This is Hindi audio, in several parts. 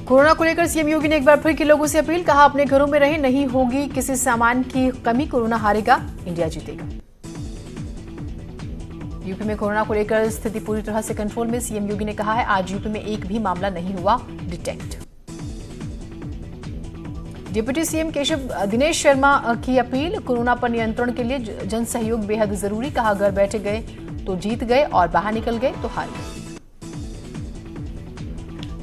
कोरोना को लेकर सीएम योगी ने एक बार फिर की लोगों से अपील, कहा अपने घरों में रहे, नहीं होगी किसी सामान की कमी, कोरोना हारेगा, इंडिया जीतेगा। यूपी में कोरोना को लेकर स्थिति पूरी तरह से कंट्रोल में, सीएम योगी ने कहा है आज यूपी में एक भी मामला नहीं हुआ detect. Deputy CM Dinesh Sharma की अपील, कोरोना पर नियंत्रण के लिए जन सहयोग बेहद जरूरी, कहा घर बैठे गए तो जीत गए और बाहर निकल गए तो हार गए।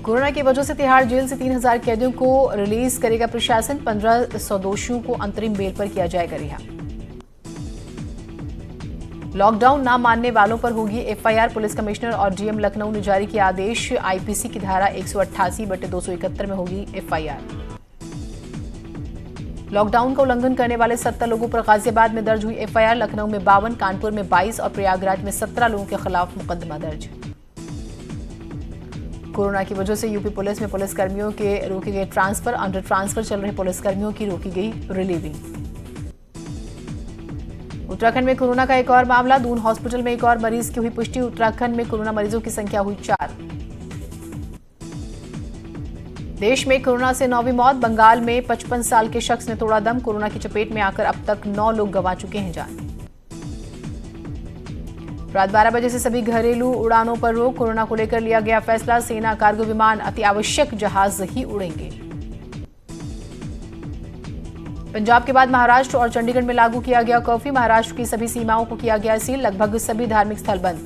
कोरोना की वजह से तिहाड़ जेल से 3000 कैदियों को रिलीज करेगा प्रशासन, 1500 दोषियों को अंतरिम बेल पर किया जाएगा रिहा। लॉकडाउन न मानने वालों पर होगी एफआईआर, पुलिस कमिश्नर और डीएम लखनऊ ने जारी किया आदेश, आईपीसी की धारा 188/271 में होगी एफआईआर। लॉकडाउन का उल्लंघन करने वाले 70 लोगों पर गाजियाबाद में दर्ज हुई एफआईआर, लखनऊ में 52, कानपुर में 22 और प्रयागराज में 17 लोगों के खिलाफ मुकदमा दर्ज। कोरोना की वजह से यूपी पुलिस में पुलिसकर्मियों के रोके गए ट्रांसफर, अंडर ट्रांसफर चल रहे पुलिसकर्मियों की रोकी गई रिलीविंग। उत्तराखंड में कोरोना का एक और मामला, दून हॉस्पिटल में एक और मरीज की हुई पुष्टि, उत्तराखंड में कोरोना मरीजों की संख्या हुई 4। देश में कोरोना से 9वीं मौत, बंगाल में 55 साल के शख्स ने तोड़ा दम, कोरोना की चपेट में आकर अब तक 9 लोग गंवा चुके हैं जान। रात 12 बजे से सभी घरेलू उड़ानों पर रोक, कोरोना को लेकर लिया गया फैसला, सेना कार्गो विमान अति आवश्यक जहाज ही उड़ेंगे। पंजाब के बाद महाराष्ट्र और चंडीगढ़ में लागू किया गया कर्फ्यू, महाराष्ट्र की सभी सीमाओं को किया गया सील, लगभग सभी धार्मिक स्थल बंद।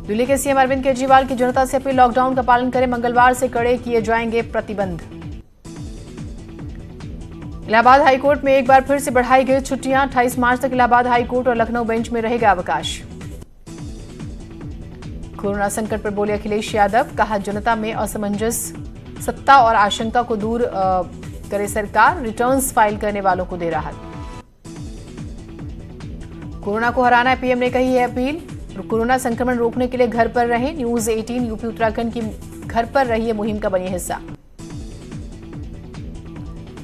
दिल्ली के सीएम अरविंद केजरीवाल की जनता से अपील, लॉकडाउन का पालन करें, मंगलवार से कड़े किए जाएंगे प्रतिबंध। इलाहाबाद हाईकोर्ट में एक बार फिर से बढ़ाई गई छुट्टियां, 28 मार्च तक इलाहाबाद हाईकोर्ट और लखनऊ बेंच में रहेगा अवकाश। कोरोना संकट पर बोले अखिलेश यादव, कहा जनता में असमंजस, सत्ता और आशंका को दूर करे सरकार, रिटर्न्स फाइल करने वालों को दे राहत। कोरोना को हराना है, पीएम ने कही है अपील, कोरोना संक्रमण रोकने के लिए घर पर रहें, न्यूज 18 यूपी उत्तराखंड की घर पर रहिए मुहिम का बनिए हिस्सा।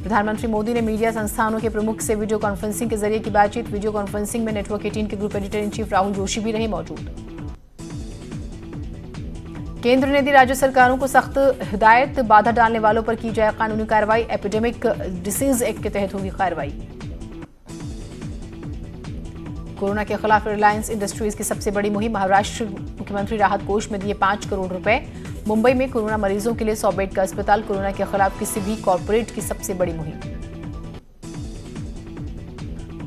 प्रधानमंत्री मोदी ने मीडिया संस्थानों के प्रमुख से वीडियो कॉन्फ्रेंसिंग के जरिए की बातचीत, वीडियो कॉन्फ्रेंसिंग में नेटवर्क 18 के group editor in chief Rahul Joshi भी रहे मौजूद। केंद्र ने दी राज्य सरकारों को सख्त हिदायत, बाधा डालने वालों पर की जाए कानूनी कार्रवाई, एपिडेमिक डिसीज एक्ट के तहत होगी कार्रवाई। कोरोना के खिलाफ रिलायंस इंडस्ट्रीज की सबसे बड़ी मुहिम, महाराष्ट्र मुख्यमंत्री राहत कोष में दिए 5 करोड़ रुपए। मुंबई में कोरोना मरीजों के लिए 100 बेड का अस्पताल, कोरोना के खिलाफ किसी भी कॉर्पोरेट की सबसे बड़ी मुहिम।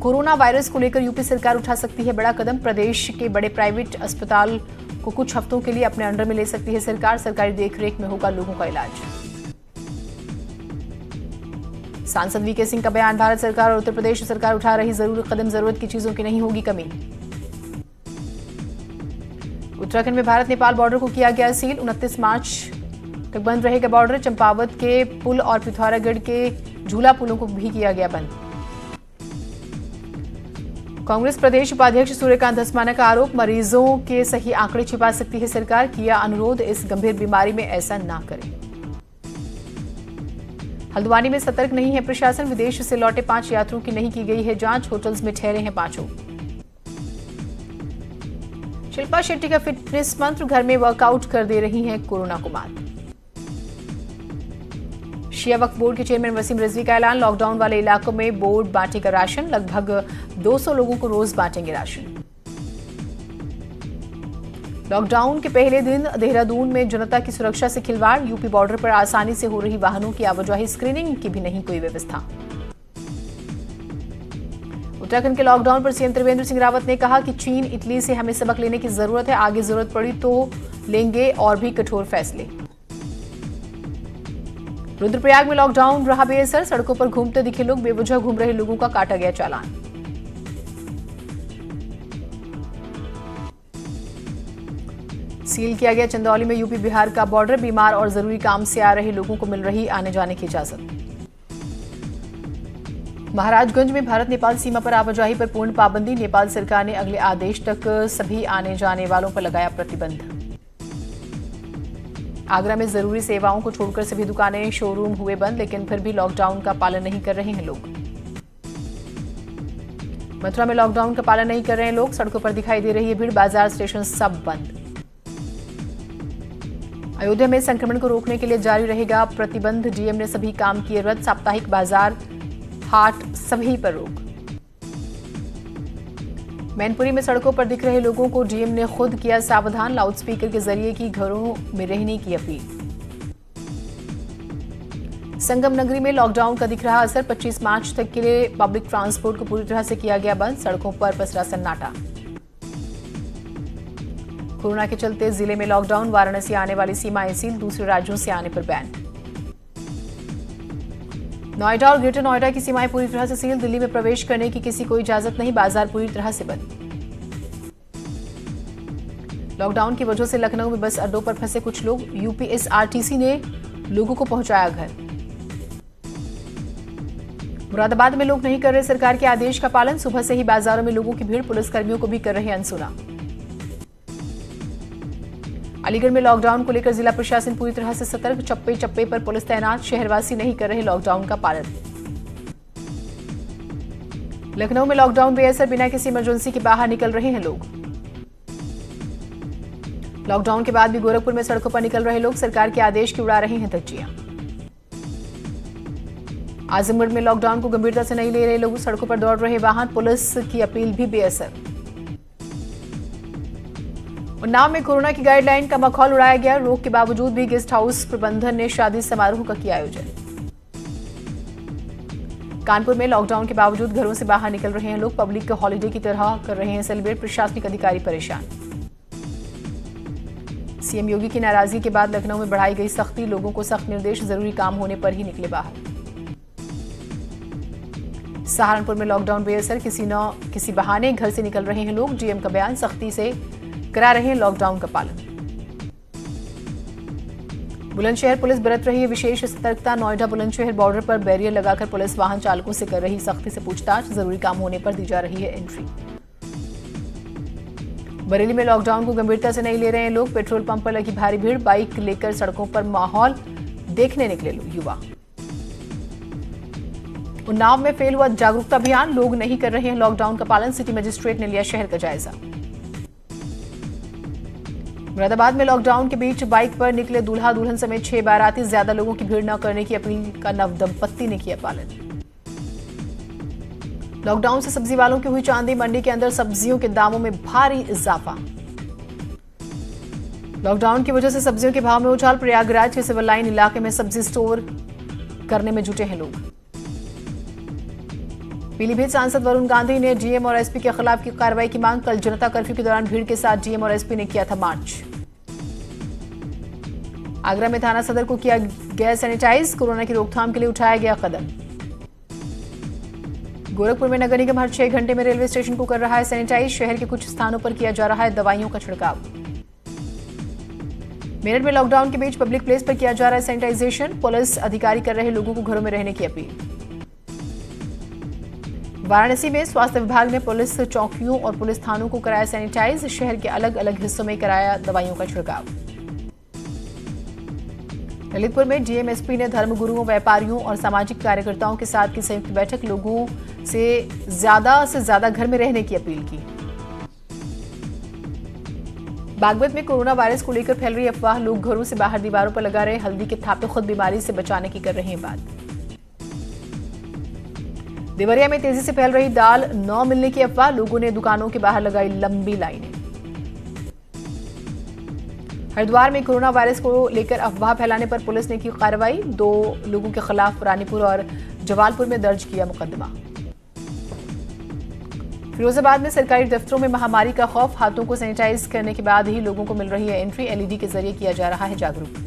कोरोना वायरस को लेकर यूपी सरकार उठा सकती है बड़ा कदम, प्रदेश के बड़े प्राइवेट अस्पताल को कुछ हफ्तों के लिए अपने अंडर में ले सकती है सरकार, सरकारी देखरेख में होगा लोगों का इलाज। सांसद वीके सिंह का बयान, भारत सरकार और उत्तर प्रदेश सरकार उठा रही जरूरी कदम, जरूरत की चीजों की नहीं होगी कमी। उत्तराखंड में भारत नेपाल बॉर्डर को किया गया सील, 29 मार्च तक बंद रहेगा बॉर्डर, चंपावत के पुल और पिथौरागढ़ के झूला पुलों को भी किया गया बंद। कांग्रेस प्रदेश उपाध्यक्ष सूर्यकांत धस्माना का आरोप, मरीजों के सही आंकड़े छिपा सकती है सरकार, किया अनुरोध इस गंभीर बीमारी में ऐसा ना करें। हल्द्वानी में सतर्क नहीं है प्रशासन, विदेश से लौटे 5 यात्रियों की नहीं की गई है जांच, होटल्स में ठहरे हैं 5। शिल्पा शेट्टी का फिटनेस मंत्र, घर में वर्कआउट कर दे रही हैं कोरोना को मात। शिया वक्फ बोर्ड के चेयरमैन वसीम रिजवी का ऐलान, लॉकडाउन वाले इलाकों में बोर्ड बांटेगा राशन, लगभग 200 लोगों को रोज बांटेंगे राशन। लॉकडाउन के पहले दिन देहरादून में जनता की सुरक्षा से खिलवाड़, यूपी बॉर्डर पर आसानी से हो रही वाहनों की आवाजाही, स्क्रीनिंग की भी नहीं कोई व्यवस्था। उत्तराखंड के लॉकडाउन पर सीएम त्रिवेंद्र सिंह रावत ने कहा कि चीन, इटली से हमें सबक लेने की जरूरत है, आगे जरूरत पड़ी तो लेंगे और भी कठोर फैसले। रुद्रप्रयाग में लॉकडाउन रहा बेअसर, सड़कों पर घूमते दिखे लोग, बेवजह घूम रहे लोगों का काटा गया चालान। सील किया गया चंदौली में यूपी बिहार का बॉर्डर, बीमार और जरूरी काम से आ रहे लोगों को मिल रही आने जाने की इजाजत। महाराजगंज में भारत नेपाल सीमा पर आवाजाही पर पूर्ण पाबंदी, नेपाल सरकार ने अगले आदेश तक सभी आने जाने वालों पर लगाया प्रतिबंध। आगरा में जरूरी सेवाओं को छोड़कर सभी दुकानें, शोरूम हुए बंद, लेकिन फिर भी लॉकडाउन का पालन नहीं कर रहे हैं लोग। मथुरा में लॉकडाउन का पालन नहीं कर रहे हैं लोग, सड़कों पर दिखाई दे रही है भीड़, बाजार, स्टेशन सब बंद। अयोध्या में संक्रमण को रोकने के लिए जारी रहेगा प्रतिबंध। डीएम ने सभी काम किए रद्द। साप्ताहिक बाजार, हाट सभी पर रोक। मैनपुरी में सड़कों पर दिख रहे लोगों को डीएम ने खुद किया सावधान। लाउडस्पीकर के जरिए की घरों में रहने की अपील। संगम नगरी में लॉकडाउन का दिख रहा असर। 25 मार्च तक के लिए पब्लिक ट्रांसपोर्ट को पूरी तरह से किया गया बंद। सड़कों पर पसरा सन्नाटा। कोरोना के चलते जिले में लॉकडाउन। वाराणसी आने वाली सीमाएं सील। दूसरे राज्यों से आने पर बैन। नोएडा और ग्रेटर नोएडा की सीमाएं पूरी तरह से सील। दिल्ली में प्रवेश करने की किसी को इजाजत नहीं। बाजार पूरी तरह से बंद। लॉकडाउन की वजह से लखनऊ में बस अड्डों पर फंसे कुछ लोग। यूपीएसआरटीसी ने लोगों को पहुंचाया घर। मुरादाबाद में लोग नहीं कर रहे सरकार के आदेश का पालन। सुबह से ही बाजारों में लोगों की भीड़। पुलिसकर्मियों को भी कर रहे अनसुना। अलीगढ़ में लॉकडाउन को लेकर जिला प्रशासन पूरी तरह से सतर्क। चप्पे चप्पे पर पुलिस तैनात। शहरवासी नहीं कर रहे लॉकडाउन का पालन। लखनऊ में लॉकडाउन बेअसर। बिना किसी इमरजेंसी के बाहर निकल रहे हैं लोग। लॉकडाउन के बाद भी गोरखपुर में सड़कों पर निकल रहे लोग। सरकार के आदेश की उड़ा रहे हैं धज्जियां। आजमगढ़ में लॉकडाउन को गंभीरता से नहीं ले रहे लोग। सड़कों पर दौड़ रहे वाहन। पुलिस की अपील भी बेअसर। उन्नाव में कोरोना की गाइडलाइन का मखौल उड़ाया गया। रोक के बावजूद भी गेस्ट हाउस प्रबंधन ने शादी समारोह का किया आयोजन। कानपुर में लॉकडाउन के बावजूद घरों से बाहर निकल रहे हैं लोग। पब्लिक का हॉलिडे की तरह कर रहे हैं सेलिब्रेट। प्रशासनिक अधिकारी परेशान। सीएम योगी की नाराजगी के बाद लखनऊ में बढ़ाई गई सख्ती। लोगों को सख्त निर्देश। जरूरी काम होने पर ही निकले बाहर। सहारनपुर में लॉकडाउन बेअसर। किसी बहाने घर से निकल रहे हैं लोग। डीएम का बयान। सख्ती से करा रहे हैं लॉकडाउन का पालन। बुलंदशहर पुलिस बरत रही है विशेष सतर्कता। नोएडा बुलंदशहर बॉर्डर पर बैरियर लगाकर पुलिस वाहन चालकों से कर रही सख्ती से पूछताछ। जरूरी काम होने पर दी जा रही है एंट्री। बरेली में लॉकडाउन को गंभीरता से नहीं ले रहे हैं लोग। पेट्रोल पंप पर लगी भारी भीड़। बाइक लेकर सड़कों पर माहौल देखने निकले युवा। उन्नाव में फेल हुआ जागरूकता अभियान। लोग नहीं कर रहे हैं लॉकडाउन का पालन। सिटी मजिस्ट्रेट ने लिया शहर का जायजा। मुरादाबाद में लॉकडाउन के बीच बाइक पर निकले दूल्हा दुल्हन समेत 6 बाराती। ज्यादा लोगों की भीड़ न करने की अपील का नवदंपत्ति ने किया पालन। लॉकडाउन से सब्जी वालों की हुई चांदी। मंडी के अंदर सब्जियों के दामों में भारी इजाफा। लॉकडाउन की वजह से सब्जियों के भाव में उछाल। प्रयागराज के सिविल लाइन इलाके में सब्जी स्टोर करने में जुटे हैं लोग। पीलीभीत सांसद वरुण गांधी ने डीएम और एसपी के खिलाफ की कार्रवाई की मांग। कल जनता कर्फ्यू के दौरान भीड़ के साथ डीएम और एसपी ने किया था मार्च। आगरा में थाना सदर को किया गया सैनिटाइज। कोरोना की रोकथाम के लिए उठाया गया कदम। गोरखपुर में नगर निगम हर 6 घंटे में रेलवे स्टेशन को कर रहा है सैनिटाइज। शहर के कुछ स्थानों पर किया जा रहा है दवाइयों का छिड़काव। मेरठ में लॉकडाउन के बीच पब्लिक प्लेस पर किया जा रहा है सैनिटाइजेशन। पुलिस अधिकारी कर रहे लोगों को घरों में रहने की अपील। वाराणसी में स्वास्थ्य विभाग ने पुलिस चौकियों और पुलिस थानों को कराया सैनिटाइज। शहर के अलग अलग हिस्सों में कराया दवाइयों का छिड़काव। ललितपुर में डीएम एसपी ने धर्मगुरुओं, व्यापारियों और सामाजिक कार्यकर्ताओं के साथ की संयुक्त बैठक। लोगों से ज्यादा घर में रहने की अपील की। बागपत में कोरोना वायरस को लेकर फैल रही अफवाह। लोग घरों से बाहर दीवारों पर लगा रहे हल्दी के थापे। खुद बीमारी से बचाने की कर रहे हैं बात। देवरिया में तेजी से फैल रही दाल न मिलने की अफवाह। लोगों ने दुकानों के बाहर लगाई लंबी लाइनें। हरिद्वार में कोरोना वायरस को लेकर अफवाह फैलाने पर पुलिस ने की कार्रवाई। 2 लोगों के खिलाफ रानीपुर और जवालपुर में दर्ज किया मुकदमा। फिरोजाबाद में सरकारी दफ्तरों में महामारी का खौफ। हाथों को सैनिटाइज करने के बाद ही लोगों को मिल रही है एंट्री। एलईडी के जरिए किया जा रहा है जागरूक।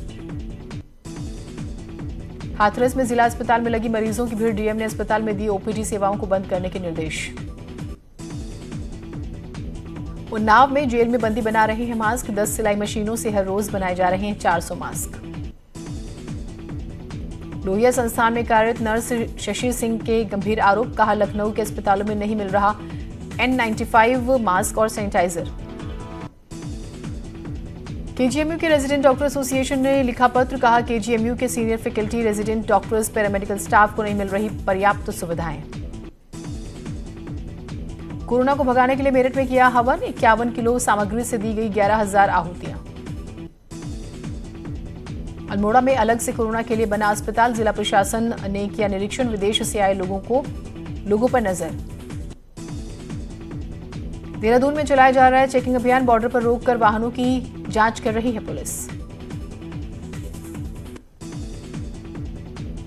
हाथरस में जिला अस्पताल में लगी मरीजों की भीड़। डीएम ने अस्पताल में दी ओपीडी सेवाओं को बंद करने के निर्देश। उन्नाव में जेल में बंदी बना रहे हैं मास्क। 10 सिलाई मशीनों से हर रोज बनाए जा रहे हैं 400 मास्क। लोहिया संस्थान में कार्यरत नर्स शशि सिंह के गंभीर आरोप। कहा लखनऊ के अस्पतालों में नहीं मिल रहा N95 मास्क और सैनिटाइजर। केजीएमयू के रेजिडेंट डॉक्टर एसोसिएशन ने लिखा पत्र। कहा केजीएमयू के senior faculty, resident doctors, paramedical staff को नहीं मिल रही पर्याप्त सुविधाएं। कोरोना को भगाने के लिए मेरठ में किया हवन। 51 किलो सामग्री से दी गई 11,000 आहुतियां। अल्मोड़ा में अलग से कोरोना के लिए बना अस्पताल, जिला प्रशासन ने किया निरीक्षण, विदेश से आए लोगों पर नजर। देहरादून में चलाया जा रहा है चेकिंग अभियान, बॉर्डर पर रोककर वाहनों की जांच कर रही है पुलिस।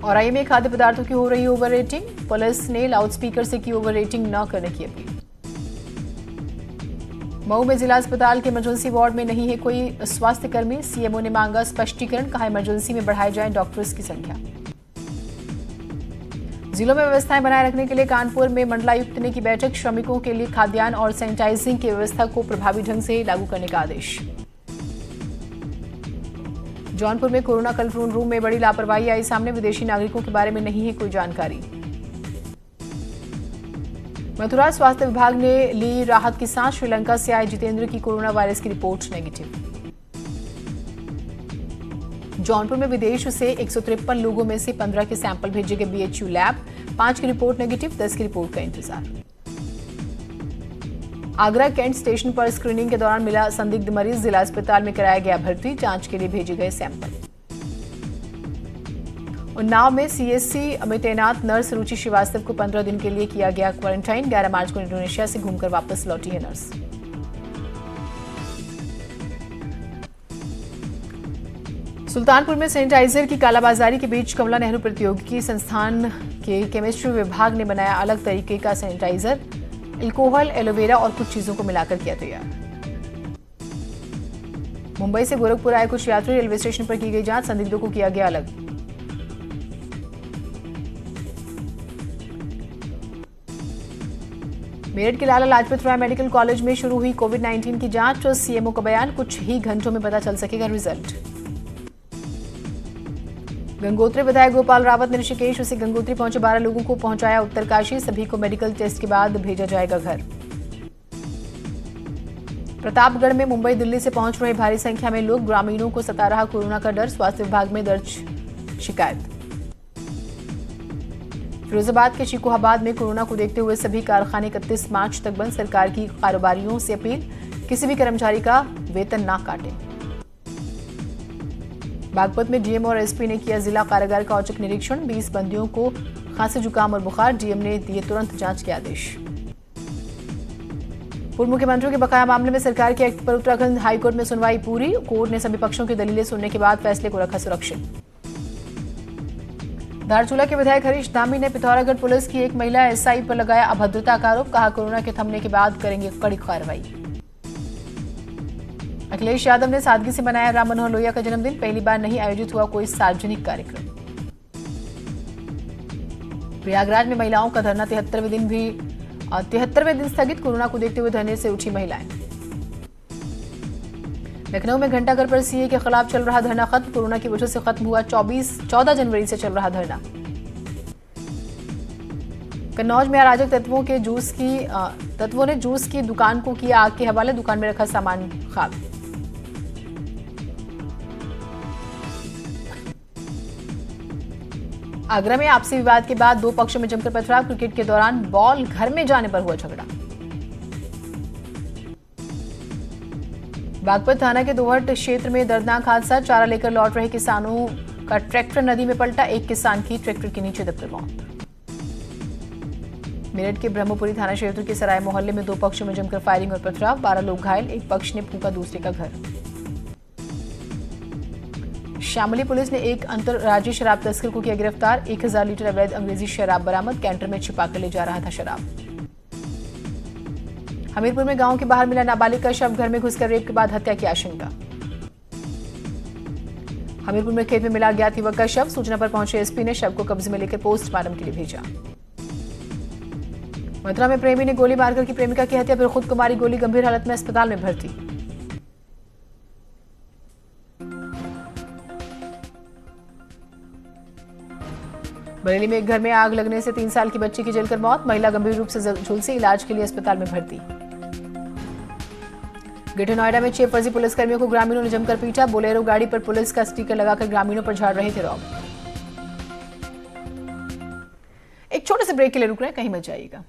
औराई में खाद्य पदार्थों की हो रही ओवर रेटिंग, पुलिस ने लाउडस्पीकर से की ओवर रेटिंग न करने की अपील। मऊ में जिला अस्पताल के इमरजेंसी वार्ड में नहीं है कोई स्वास्थ्य कर्मी, सीएमओ ने मांगा स्पष्टीकरण, कहा इमरजेंसी में बढ़ाई जाए डॉक्टर्स की संख्या। जिलों में व्यवस्थाएं बनाए रखने के लिए कानपुर में मंडलायुक्त ने की बैठक, श्रमिकों के लिए खाद्यान्न और सैनिटाइजिंग की व्यवस्था को प्रभावी ढंग से लागू करने का आदेश। जौनपुर में कोरोना कंट्रोल रूम में बड़ी लापरवाही आई सामने, विदेशी नागरिकों के बारे में नहीं है कोई जानकारी। मथुरा स्वास्थ्य विभाग ने ली राहत की सांस, श्रीलंका से आए जितेंद्र की कोरोना वायरस की रिपोर्ट नेगेटिव। जौनपुर में विदेश से 153 लोगों में से 15 के सैंपल भेजे गए बीएचयू लैब, 5 की रिपोर्ट नेगेटिव, 10 की रिपोर्ट का इंतजार। आगरा कैंट स्टेशन पर स्क्रीनिंग के दौरान मिला संदिग्ध मरीज, जिला अस्पताल में कराया गया भर्ती, जांच के लिए भेजे गए सैंपल। उन्नाव में सीएससी में तैनात नर्स रुचि श्रीवास्तव को 15 दिन के लिए किया गया क्वारंटाइन, 11 मार्च को इंडोनेशिया से घूमकर वापस लौटी है नर्स। सुल्तानपुर में सैनिटाइजर की कालाबाजारी के बीच कमला नेहरू प्रौद्योगिकी संस्थान के केमिस्ट्री विभाग ने बनाया अलग तरीके का सैनिटाइजर, अल्कोहल, एलोवेरा और कुछ चीजों को मिलाकर किया तैयार। मुंबई से गोरखपुर आए कुछ यात्री, रेलवे स्टेशन पर की गई जांच, संदिग्धों को किया गया अलग। मेरठ के लाला लाजपत राय मेडिकल कॉलेज में शुरू हुई कोविड-19 की जांच, सीएमओ का बयान, कुछ ही घंटों में पता चल सकेगा रिजल्ट। गंगोत्री विधायक गोपाल रावत ने ऋषिकेश से गंगोत्री पहुंचे 12 लोगों को पहुंचाया उत्तरकाशी, सभी को मेडिकल टेस्ट के बाद भेजा जाएगा घर। प्रतापगढ़ में मुंबई दिल्ली से पहुंच रहे भारी संख्या में लोग, ग्रामीणों को सता रहा कोरोना का डर, स्वास्थ्य विभाग में दर्ज शिकायत। फिरोजाबाद के शिकोहाबाद में कोरोना को देखते हुए सभी कारखाने 31 मार्च तक बंद, सरकार की कारोबारियों से अपील, किसी भी कर्मचारी का वेतन ना काटें। बागपत में डीएम और एसपी ने किया जिला कारागार का औचक निरीक्षण, 20 बंदियों को खांसी, जुकाम और बुखार, डीएम ने दिए तुरंत जांच के आदेश। पूर्व मुख्यमंत्रियों के बकाया मामले में सरकार के एक्ट पर उत्तराखंड हाईकोर्ट में सुनवाई पूरी, कोर्ट ने सभी पक्षों की दलीलें सुनने के बाद फैसले को रखा सुरक्षित। धारचूला के विधायक हरीश धामी ने पिथौरागढ़ पुलिस की एक महिला एसआई पर लगाया अभद्रता का आरोप, कहा कोरोना के थमने के बाद करेंगे कड़ी कार्रवाई। अखिलेश यादव ने सादगी से मनाया राम मनोहर लोहिया का जन्मदिन, पहली बार नहीं आयोजित हुआ कोई सार्वजनिक कार्यक्रम। प्रयागराज में महिलाओं का धरना 73वें दिन स्थगित, कोरोना को देखते हुए धरने से उठी महिलाएं। लखनऊ में घंटाघर पर सीए के खिलाफ चल रहा धरना खत्म, कोरोना की वजह से खत्म हुआ, 14 जनवरी से चल रहा धरना। कन्नौज में अराजक तत्वों ने जूस की दुकान को किया आग के हवाले, दुकान में रखा सामान खाक। आगरा में आपसी विवाद के बाद 2 पक्षों में जमकर पथराव, क्रिकेट के दौरान बॉल घर में जाने पर हुआ झगड़ा। बागपत थाना के दोहट क्षेत्र में दर्दनाक हादसा, चारा लेकर लौट रहे किसानों का ट्रैक्टर नदी में पलटा, एक किसान की ट्रैक्टर के नीचे दबकर मौत। मेरठ के ब्रह्मपुरी थाना क्षेत्र के सराय मोहल्ले में 2 पक्षों में जमकर फायरिंग और पथराव, 12 लोग घायल, एक पक्ष ने फूंका दूसरे का घर। शामली पुलिस ने एक अंतरराज्यीय शराब तस्कर को किया गिरफ्तार, 1000 लीटर अवैध अंग्रेजी शराब बरामद, कैंटर में छिपाकर ले जा रहा था शराब। हमीरपुर में गांव के बाहर मिला नाबालिग का शव, घर में घुसकर रेप के बाद हत्या की आशंका। हमीरपुर में खेत में मिला अज्ञात युवक का शव, सूचना पर पहुंचे एसपी ने शव को कब्जे में लेकर पोस्टमार्टम के लिए भेजा। मथुरा में प्रेमी ने गोली मारकर की प्रेमिका की हत्या, फिर खुद को मारी गोली, गंभीर हालत में अस्पताल में भर्ती। बरेली में एक घर में आग लगने से 3 साल की बच्ची की जलकर मौत, महिला गंभीर रूप से झुलसी, इलाज के लिए अस्पताल में भर्ती। ग्रेटर नोएडा में 6 फर्जी पुलिसकर्मियों को ग्रामीणों ने जमकर पीटा, बोलेरो गाड़ी पर पुलिस का स्टिकर लगाकर ग्रामीणों पर झाड़ रहे थे रौब। एक छोटे से ब्रेक के लिए रुक रहे हैं, कहीं मत जाइएगा।